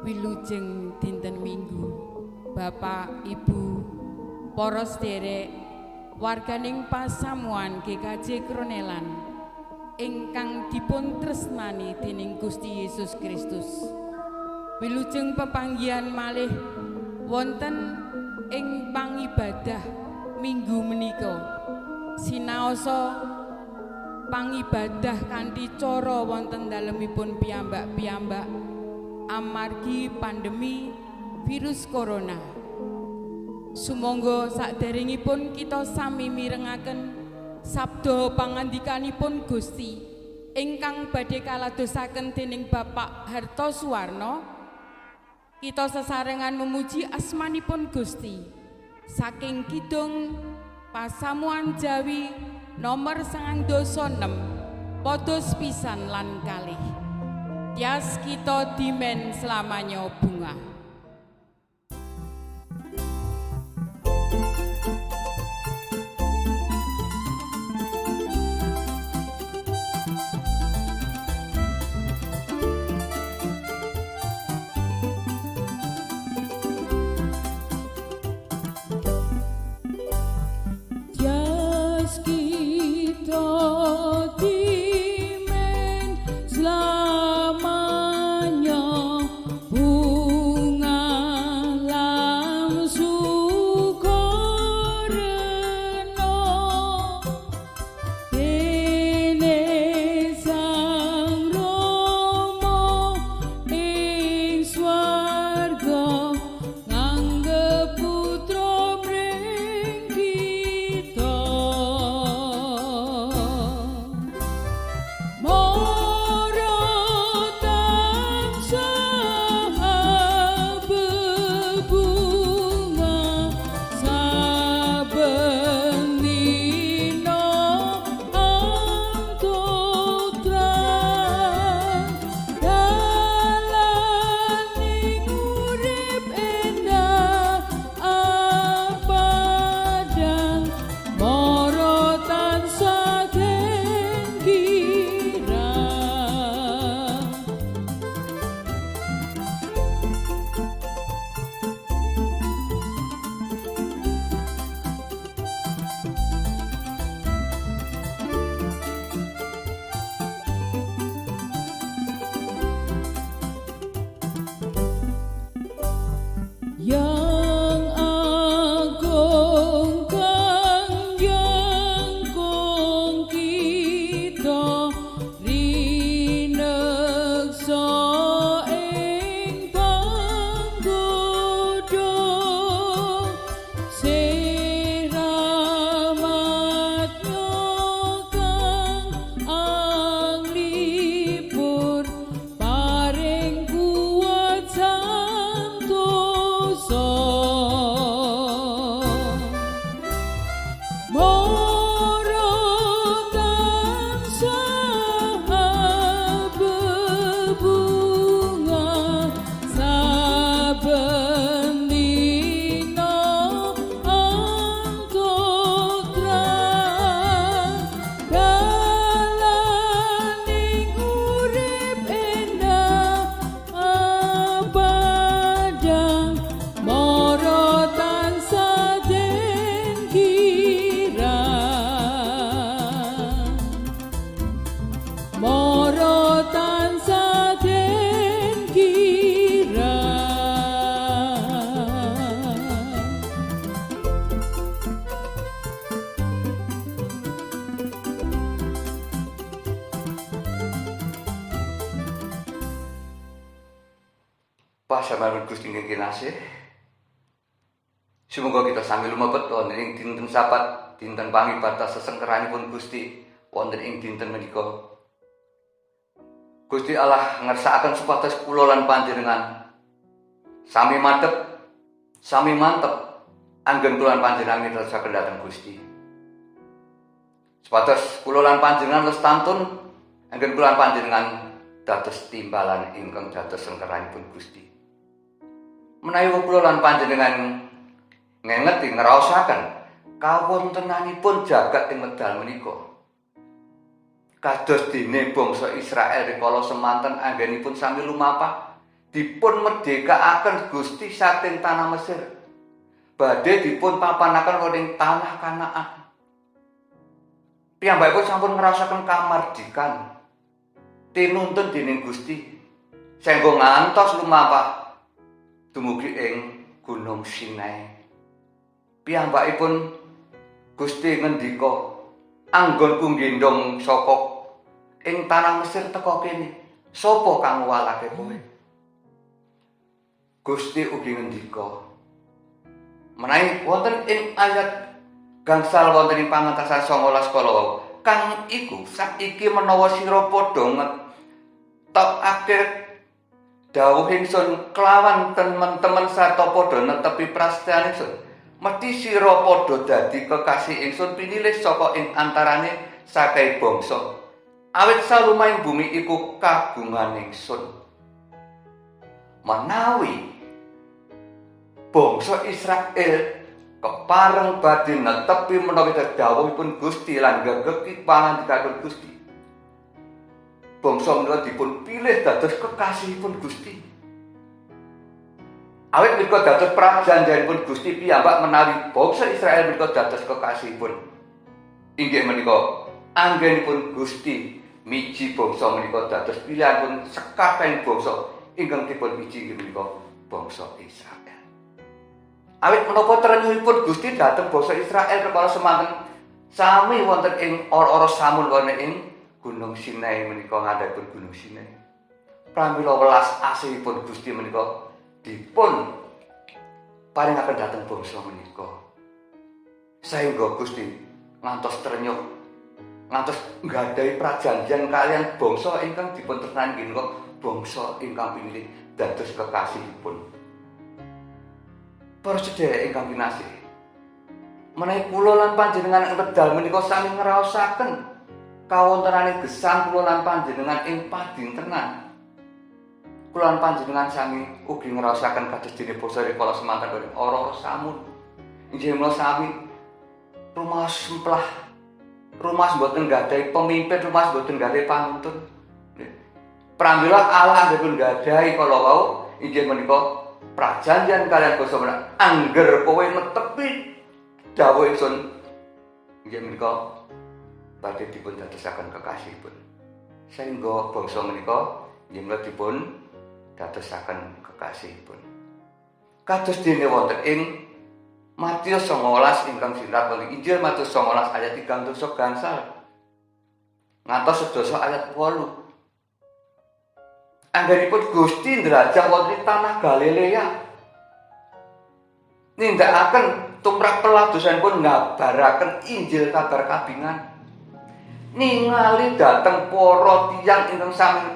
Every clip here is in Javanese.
wilujeng dinten Minggu, Bapak, Ibu, para sederek, warganing pasamuan GKJ Kronelan ingkang dipun tresnani dening Gusti Yesus Kristus. Wilujeng pepanggihan malih wonten ing pangibadah Minggu menika sinaosa pangibadah kanthi cara wonten dalemipun piyambak-piyambak amargi pandemi virus corona. Sumangga saderengipun kita sami mirengaken sabda pangandikanipun Gusti ingkang badhe kaladosaken dening Bapak Hartosuwarno. Kita sesarengan memuji asmanipun Gusti saking kidung pasamuan Jawi nomor 96 podos pisan lan kalih. Tias kita dimen selamanya bunga. Pasamarun Gusti ingkang kinasih. Sumangga kita sami lumebet wonten ing dinten Sabat, dinten pangibadah sesengkeranipun Gusti wonten ing dinten menika. Gusti Allah ngersakaken supados kula lan panjenengan sami madhep, sami mantep anggen kula lan panjenengan ngersakaken dhateng Gusti. Supados kula lan panjenengan lestantun anggen kula lan panjenengan dados timbalan ingkang dados sengkeranipun Gusti. Menawi kula lan panjenengan ngengeti ngraosaken kawontenanipun jagat ing medal menika. Kados dene bangsa Israel rikala semanten anggenipun sami lumampah dipun merdekaaken Gusti saking tanah Mesir. Badhe dipun papanaken wonten tanah Kanaan. Piyambakipun sampun ngrasaken kamardikan tinuntun dening Gusti sehingga ngantos lumampah dumugi ing Gunung Sinai. Piyambakipun Gusti ngendika, "Anggonku nggendong saka ing tanah Mesir teka kene. Sapa kang ngwalake kowe?" Gusti ugi ngendika, menawi wonten ing ayat gangsal wonten ing pangentasan 19 kala kang iku saiki menawa sira padha ngetokake dawuh ingsun kelawan temen-temen sarta padha netepi prasetyan ingsun, mesti sira padha dadi kekasih ingsun pinilih saka ing antarane sakai bangsa. Awit salumahing bumi iku kagungan ingsun. Menawi bangsa Israel kepareng badhe netepi menawi dawuhipun Gusti lan nggegeki pangandikanipun Gusti, bangsa menika dipun pilih dados kekasihipun Gusti. Awit menika dados prajanjianipun Gusti piyambak menawi bangsa Israel menika dados kekasihipun. Inggih menika anggenipun Gusti miji bangsa menika dados pilihanipun sekabehing bangsa ingkang dipun miji inggih menika bangsa Israel. Awit menapa trenyuhipun Gusti dhateng bangsa Israel kepala semanten sami wonten ing ora-ora samun wonten ing Gunung Sinai menika ngandhapipun Gunung Sinai. Pramila welas asihipun Gusti menika dipun paringaken dhateng bangsa menika. Saengga Gusti ngantos trenyuh ngantos nggadahi prajanjian kalian bangsa ingkang dipun tresnani nggih menika bangsa ingkang pinilih dados kekasihipun. Para sedherek ingkang kinasih, menawi kula lan panjenengan ing wekdal menika sami ngraosaken kawontenane gesang kula lan panjenengan ing padintenan. Kula lan panjenengan sami ugi ngraosaken kados dene basa rikala semanten ora samun. Inggih menawa sami rumaos semplah, rumaos boten gadahi pemimpin, rumaos boten gadahi panuntun. Pramila Allah dipun gadahi kala wau inggih menika prajanjian kalian bangsa menak angger kowe netepi dawuh ingsun inggih menika badhe dipun dadosaken kekasihipun. Saengga bangsa menika inggih menika dipun dadosaken kekasihipun. Kados dene wonten ing Matius 19 ingkang sinrat wonten Injil Matius 19 ayat 3 gangsal ngantos 11 ayat 8. Anggenipun Gusti ndrajah wonten ing tanah Galilea. Nindakaken tumrap peladosanipun ngabaraken Injil kabar kabingan. Ningali dhateng para tiyang ingkang sami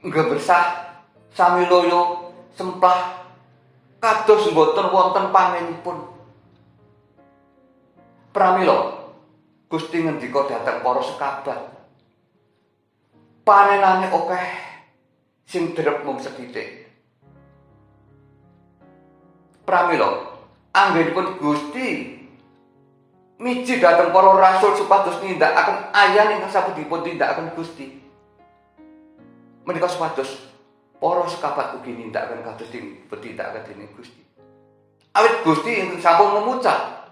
nggebesah, sami loyo, semplah kados boten wonten pangenipun. Pramila Gusti ngendika dhateng para sekabat, panenane akeh sing drep mung sethithik. Pramila anggenipun Gusti miji dhateng para rasul supados nindakaken ayan ingkang sampun dipun tindakaken Gusti. Menika supados para sekabat ugi nindakaken kados dipun tindakaken dening Gusti. Awit Gusti ingkang sampun memucat,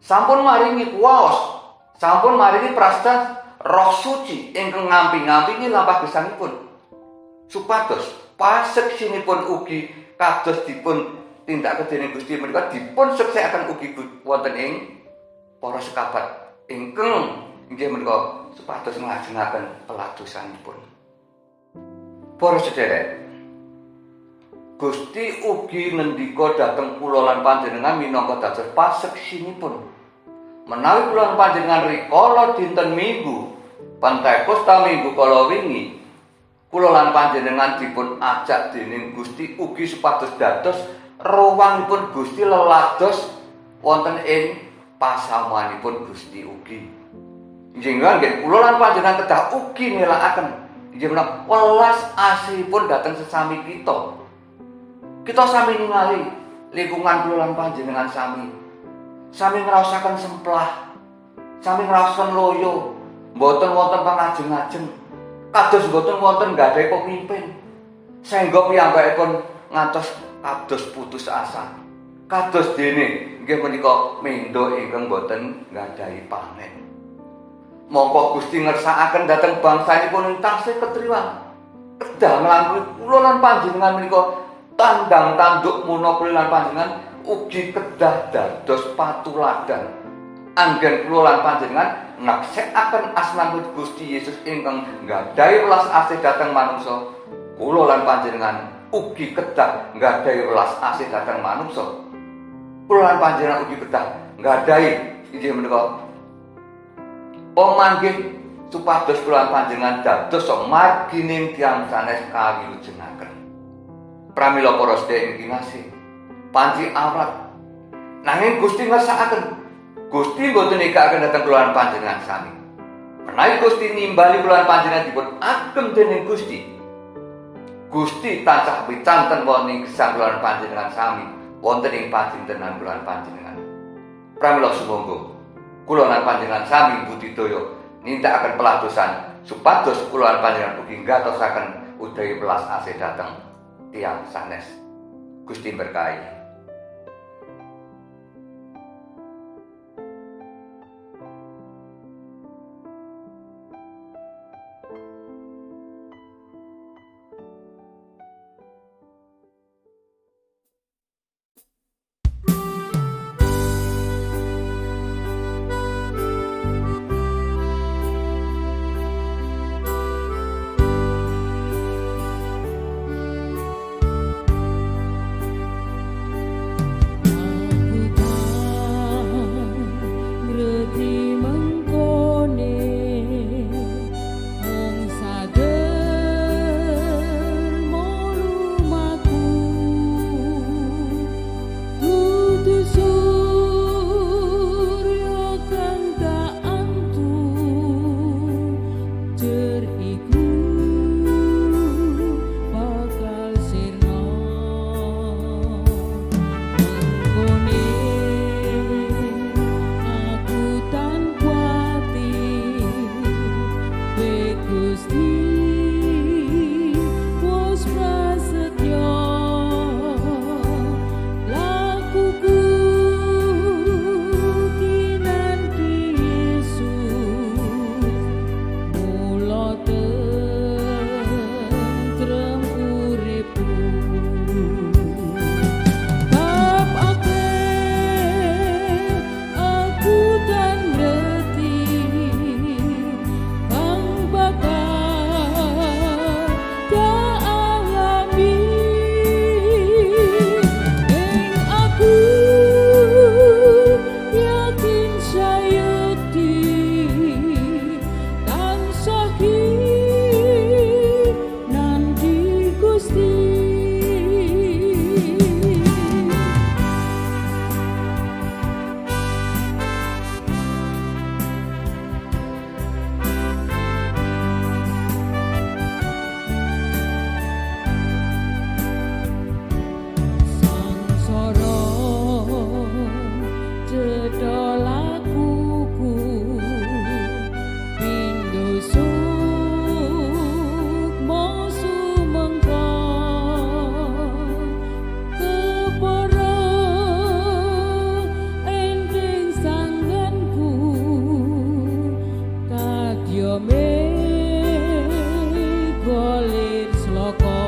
sampun maringi kuwaos, sampun maringi prasadan Roh Suci ingkang ngampi-ngampingi lampah gesangipun supados paseksinipun ugi kados dipun tindakaken dening Gusti menika dipun seksekaken ugi wonten ing para sekabat ingkang inggih menika supados nglajengaken peladosanipun. Para sedherek, Gusti ugi ngendika dhateng kula lan panjenengan minangka dados paseksinipun. Menawi kula lan panjenengan rikala dinten Minggu Pentakosta minggu kala wingi kula lan panjenengan dipun ajak dening Gusti ugi supados dados ruwangipun Gusti lelados wonten ing pasamuanipun Gusti ugi. Njenengan nggih kula lan panjenengan kedah ugi nélakaken inggih menawa welas asihipun dhateng sesami kita. Kita sami ningali lingkungan kula lan panjenengan sami ngraosaken semplah, sami ngraosaken loyo, mboten wonten pangajeng-ajeng, kados mboten wonten nggadahi pemimpin. Saengga piyambakipun ngantos kados putus asa. Kados dene nggih menika mendo ingkang boten nggadahi panen. Mongko Gusti ngersakaken dhateng bangsanipun taksih ketriwan. Kedah nglampahi kula lan panjenengan menika tandang tanduk menapa lan panjenengan ugi kedah dados patuladan. Anggen kula lan panjenengan naksekaken asmanipun Gusti Yesus ingkang nggadahi welas asih dhateng manungsa. Kula lan panjenengan ugi kedah nggadahi welas asih dhateng manungsa. Kula lan panjenengan ugi kedah nggadahi inggih menika pamanggih supados kula lan panjenengan dados margining tiyang sanes kawilujengaken. Pramila para sedherek ing kinasih, panci awrat nanging Gusti ngersakaken Gusti boten nikakaken dhateng kula lan panjenengan sami. Menawi Gusti nimbali kula lan panjenengan dipun agem dening Gusti, Gusti tansah picanten wonten ing gesang kula lan panjenengan sami wonten ing pacintenan kula lan panjenengan. Pramila sumangga kula lan panjenengan sami budidaya nindakaken peladosan supados kula lan panjenengan ugi nggatosaken udawi welas asih dhateng tiyang sanes. Gusti berkahi. Golir sloka